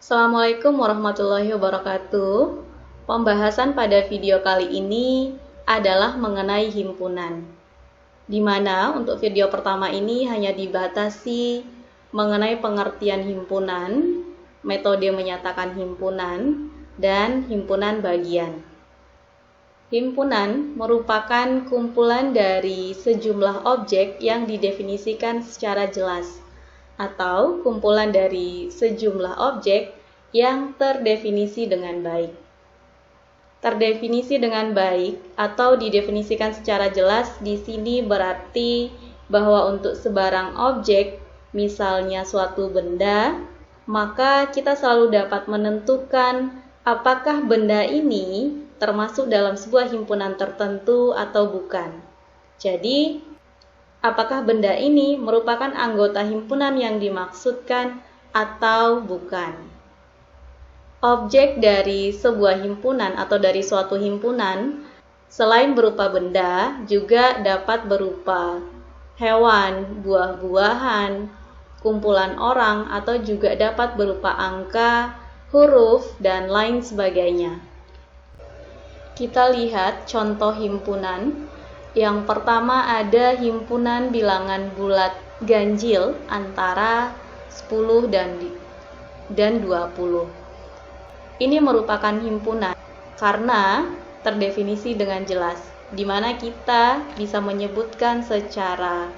Assalamualaikum warahmatullahi wabarakatuh. Pembahasan pada video kali ini adalah mengenai himpunan, di mana untuk video pertama ini hanya dibatasi mengenai pengertian himpunan, metode menyatakan himpunan, dan himpunan bagian. Himpunan merupakan kumpulan dari sejumlah objek yang didefinisikan secara jelas, atau kumpulan dari sejumlah objek yang terdefinisi dengan baik. Terdefinisi dengan baik atau didefinisikan secara jelas di sini berarti bahwa untuk sebarang objek, misalnya suatu benda, maka kita selalu dapat menentukan apakah benda ini termasuk dalam sebuah himpunan tertentu atau bukan. Jadi, apakah benda ini merupakan anggota himpunan yang dimaksudkan atau bukan? Objek dari sebuah himpunan atau dari suatu himpunan, selain berupa benda, juga dapat berupa hewan, buah-buahan, kumpulan orang, atau juga dapat berupa angka, huruf, dan lain sebagainya. Kita lihat contoh himpunan. Yang pertama ada himpunan bilangan bulat ganjil antara 10 dan 20. Ini merupakan himpunan karena terdefinisi dengan jelas, di mana kita bisa menyebutkan secara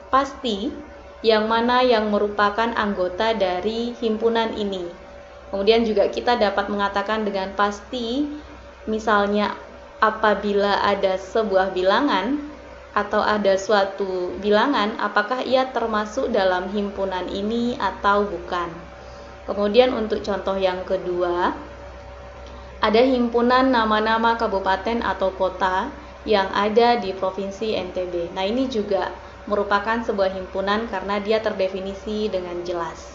pasti yang mana yang merupakan anggota dari himpunan ini. Kemudian juga kita dapat mengatakan dengan pasti, misalnya apabila ada sebuah bilangan atau ada suatu bilangan, apakah ia termasuk dalam himpunan ini atau bukan. Kemudian untuk contoh yang kedua, ada himpunan nama-nama kabupaten atau kota yang ada di Provinsi NTB. Nah, ini juga merupakan sebuah himpunan karena dia terdefinisi dengan jelas.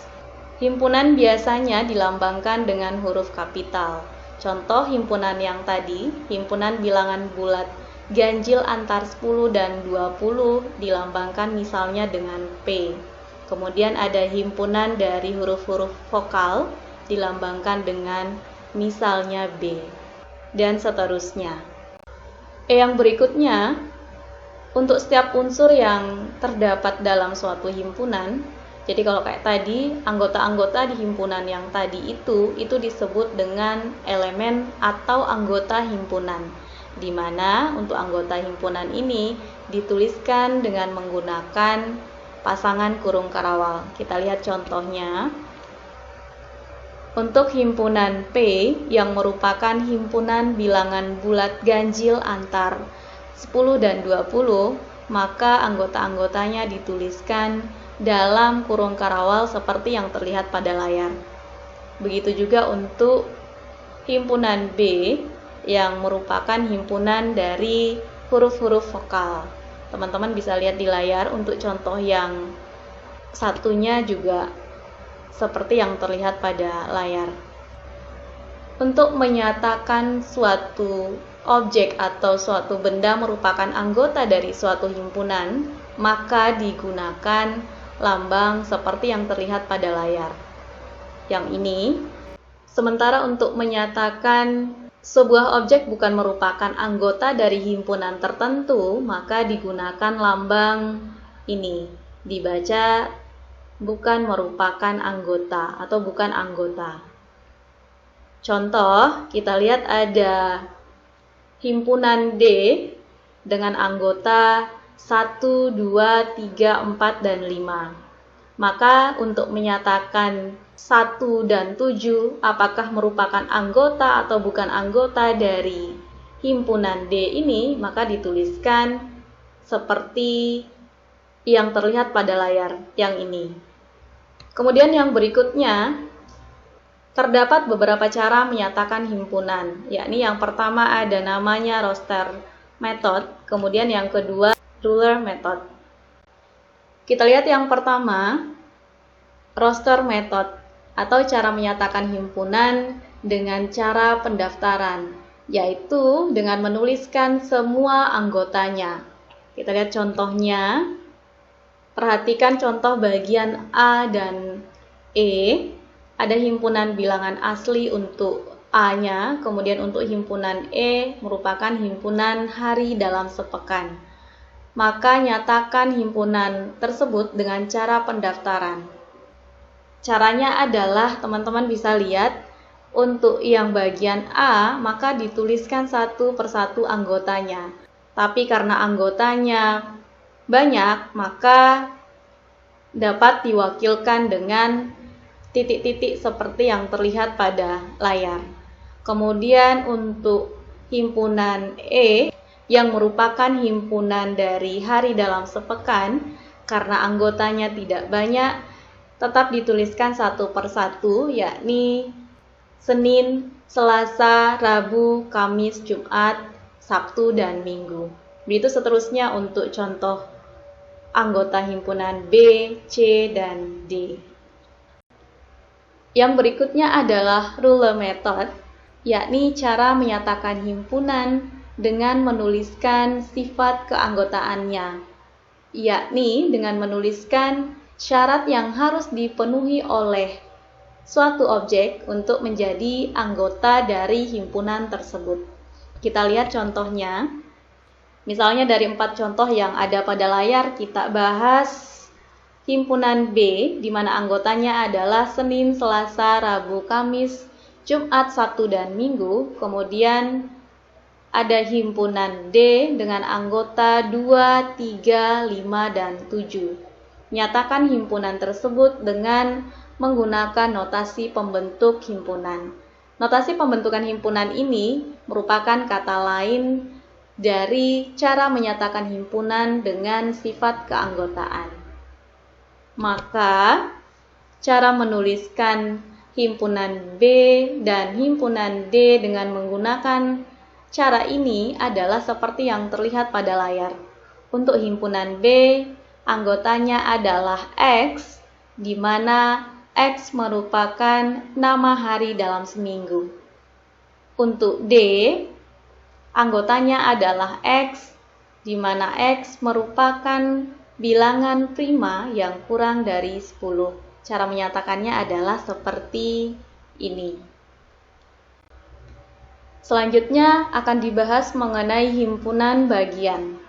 Himpunan biasanya dilambangkan dengan huruf kapital. Contoh himpunan yang tadi, himpunan bilangan bulat ganjil antar 10 dan 20 dilambangkan misalnya dengan P. Kemudian ada himpunan dari huruf-huruf vokal dilambangkan dengan misalnya B. Dan seterusnya. Yang berikutnya, untuk setiap unsur yang terdapat dalam suatu himpunan, jadi kalau kayak tadi, anggota-anggota di himpunan yang tadi itu disebut dengan elemen atau anggota himpunan, di mana untuk anggota himpunan ini dituliskan dengan menggunakan pasangan kurung karawal. Kita lihat contohnya. Untuk himpunan P yang merupakan himpunan bilangan bulat ganjil antar 10 dan 20, maka anggota-anggotanya dituliskan dalam kurung karawal seperti yang terlihat pada layar. Begitu juga untuk himpunan B yang merupakan himpunan dari huruf-huruf vokal. Teman-teman bisa lihat di layar untuk contoh yang satunya juga seperti yang terlihat pada layar. Untuk menyatakan suatu objek atau suatu benda merupakan anggota dari suatu himpunan, maka digunakan lambang seperti yang terlihat pada layar. Yang ini, sementara untuk menyatakan sebuah objek bukan merupakan anggota dari himpunan tertentu, maka digunakan lambang ini. Dibaca bukan merupakan anggota atau bukan anggota. Contoh, kita lihat ada himpunan D dengan anggota 1, 2, 3, 4, dan 5. Maka untuk menyatakan 1 dan 7 apakah merupakan anggota atau bukan anggota dari himpunan D ini, maka dituliskan seperti yang terlihat pada layar yang ini. Kemudian yang berikutnya, terdapat beberapa cara menyatakan himpunan, yakni yang pertama ada namanya roster method, kemudian yang kedua ruler method. Kita lihat yang pertama, roster method atau cara menyatakan himpunan dengan cara pendaftaran, yaitu dengan menuliskan semua anggotanya. Kita lihat contohnya. Perhatikan contoh bagian A dan E. ada himpunan bilangan asli untuk A-nya, kemudian untuk himpunan E merupakan himpunan hari dalam sepekan. Maka nyatakan himpunan tersebut dengan cara pendaftaran. Caranya adalah teman-teman bisa lihat untuk yang bagian A maka dituliskan satu persatu anggotanya. Tapi karena anggotanya banyak maka dapat diwakilkan dengan titik-titik seperti yang terlihat pada layar. Kemudian untuk himpunan E yang merupakan himpunan dari hari dalam sepekan, karena anggotanya tidak banyak, tetap dituliskan satu persatu, yakni Senin, Selasa, Rabu, Kamis, Jumat, Sabtu, dan Minggu. Begitu seterusnya untuk contoh anggota himpunan B, C, dan D. Yang berikutnya adalah rule method, yakni cara menyatakan himpunan dengan menuliskan sifat keanggotaannya, yakni dengan menuliskan syarat yang harus dipenuhi oleh suatu objek untuk menjadi anggota dari himpunan tersebut. Kita lihat contohnya. Misalnya dari 4 contoh yang ada pada layar, kita bahas himpunan B, di mana anggotanya adalah Senin, Selasa, Rabu, Kamis, Jumat, Sabtu, dan Minggu. Kemudian ada himpunan D dengan anggota 2, 3, 5, dan 7. Nyatakan himpunan tersebut dengan menggunakan notasi pembentuk himpunan. Notasi pembentukan himpunan ini merupakan kata lain dari cara menyatakan himpunan dengan sifat keanggotaan. Maka, cara menuliskan himpunan B dan himpunan D dengan menggunakan cara ini adalah seperti yang terlihat pada layar. Untuk himpunan B, anggotanya adalah X, di mana X merupakan nama hari dalam seminggu. Untuk D, anggotanya adalah X, di mana X merupakan bilangan prima yang kurang dari 10. Cara menyatakannya adalah seperti ini. Selanjutnya akan dibahas mengenai himpunan bagian.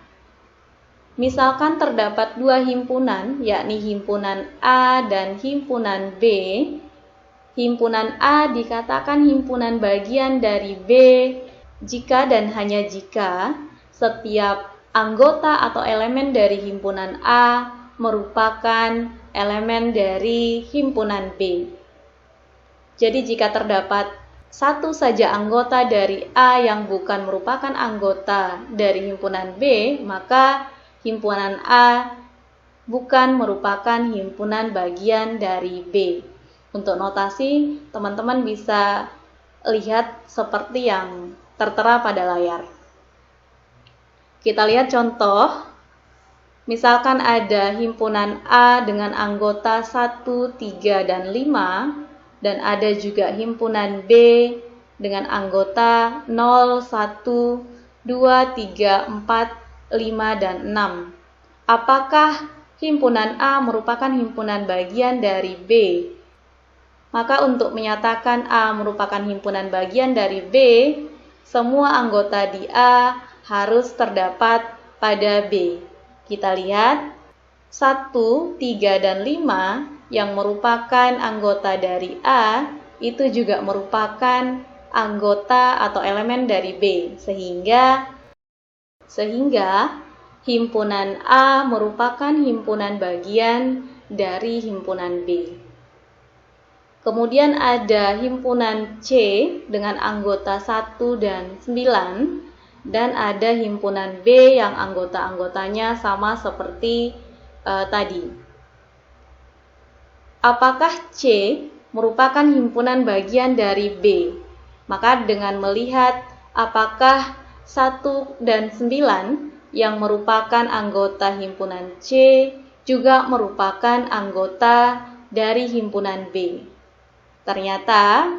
Misalkan terdapat 2 himpunan, yakni himpunan A dan himpunan B. Himpunan A dikatakan himpunan bagian dari B jika dan hanya jika setiap anggota atau elemen dari himpunan A merupakan elemen dari himpunan B. Jadi jika terdapat satu saja anggota dari A yang bukan merupakan anggota dari himpunan B, maka himpunan A bukan merupakan himpunan bagian dari B. Untuk notasi, teman-teman bisa lihat seperti yang tertera pada layar. Kita lihat contoh, misalkan ada himpunan A dengan anggota 1, 3, dan 5, dan ada juga himpunan B dengan anggota 0, 1, 2, 3, 4, 5, dan 6. Apakah himpunan A merupakan himpunan bagian dari B? Maka untuk menyatakan A merupakan himpunan bagian dari B, semua anggota di A harus terdapat pada B. Kita lihat 1, 3, dan 5 yang merupakan anggota dari A itu juga merupakan anggota atau elemen dari B, sehingga himpunan A merupakan himpunan bagian dari himpunan B. Kemudian ada himpunan C dengan anggota 1 dan 9, dan ada himpunan B yang anggota-anggotanya sama seperti tadi. Apakah C merupakan himpunan bagian dari B? Maka dengan melihat apakah 1 dan 9 yang merupakan anggota himpunan C juga merupakan anggota dari himpunan B. Ternyata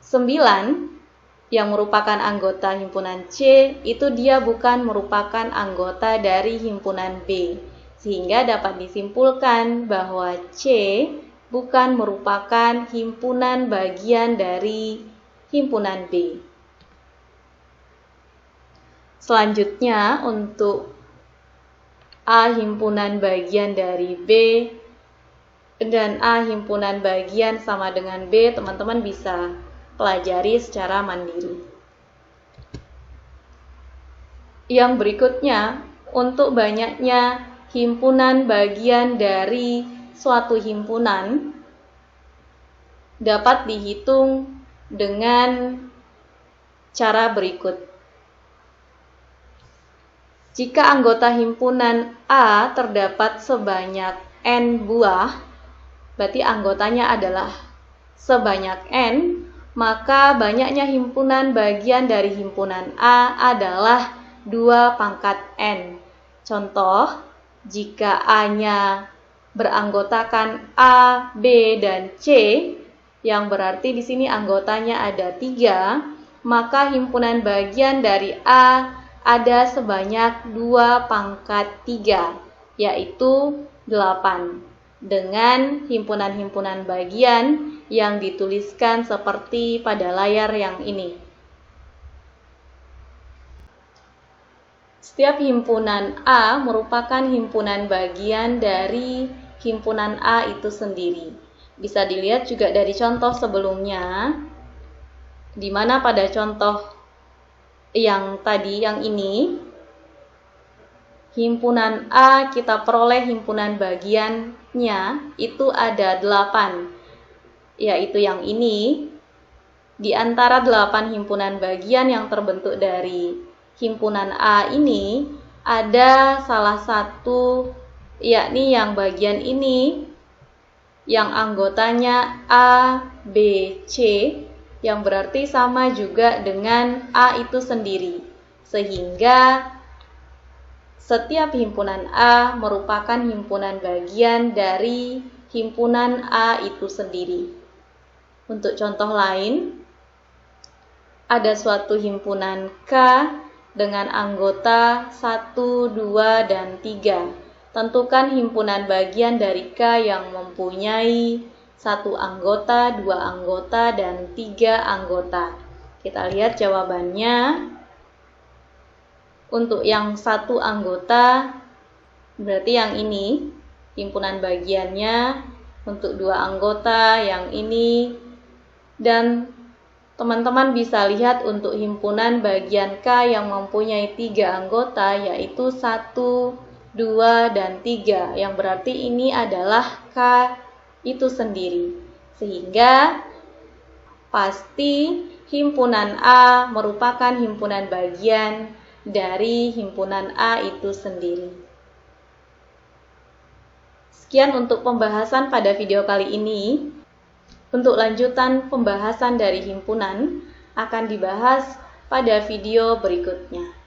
9 yang merupakan anggota himpunan C itu dia bukan merupakan anggota dari himpunan B, sehingga dapat disimpulkan bahwa C bukan merupakan himpunan bagian dari himpunan B. Selanjutnya, untuk A himpunan bagian dari B dan A himpunan bagian sama dengan B, teman-teman bisa pelajari secara mandiri. Yang berikutnya, untuk banyaknya himpunan bagian dari suatu himpunan dapat dihitung dengan cara berikut. Jika anggota himpunan A terdapat sebanyak N buah, berarti anggotanya adalah sebanyak N, maka banyaknya himpunan bagian dari himpunan A adalah 2 pangkat N. Contoh, jika A-nya beranggotakan A, B, dan C, yang berarti di sini anggotanya ada 3, maka himpunan bagian dari A ada sebanyak 2 pangkat 3, yaitu 8, dengan himpunan-himpunan bagian yang dituliskan seperti pada layar yang ini. Setiap himpunan A merupakan himpunan bagian dari himpunan A itu sendiri. Bisa dilihat juga dari contoh sebelumnya, di mana pada contoh yang tadi, yang ini, himpunan A kita peroleh himpunan bagiannya itu ada 8, yaitu yang ini. Di antara 8 himpunan bagian yang terbentuk dari himpunan A ini, ada salah satu, yakni yang bagian ini, yang anggotanya A, B, C, yang berarti sama juga dengan A itu sendiri. Sehingga setiap himpunan A merupakan himpunan bagian dari himpunan A itu sendiri. Untuk contoh lain, ada suatu himpunan K dengan anggota 1, 2, dan 3. Tentukan himpunan bagian dari K yang mempunyai 1 anggota, 2 anggota, dan 3 anggota. Kita lihat jawabannya. Untuk yang 1 anggota, berarti yang ini, himpunan bagiannya. Untuk 2 anggota, yang ini. Dan teman-teman bisa lihat untuk himpunan bagian K yang mempunyai 3 anggota, yaitu 1, 2, dan 3, yang berarti ini adalah K itu sendiri. Sehingga pasti himpunan A merupakan himpunan bagian dari himpunan A itu sendiri. Sekian untuk pembahasan pada video kali ini. Untuk lanjutan pembahasan dari himpunan akan dibahas pada video berikutnya.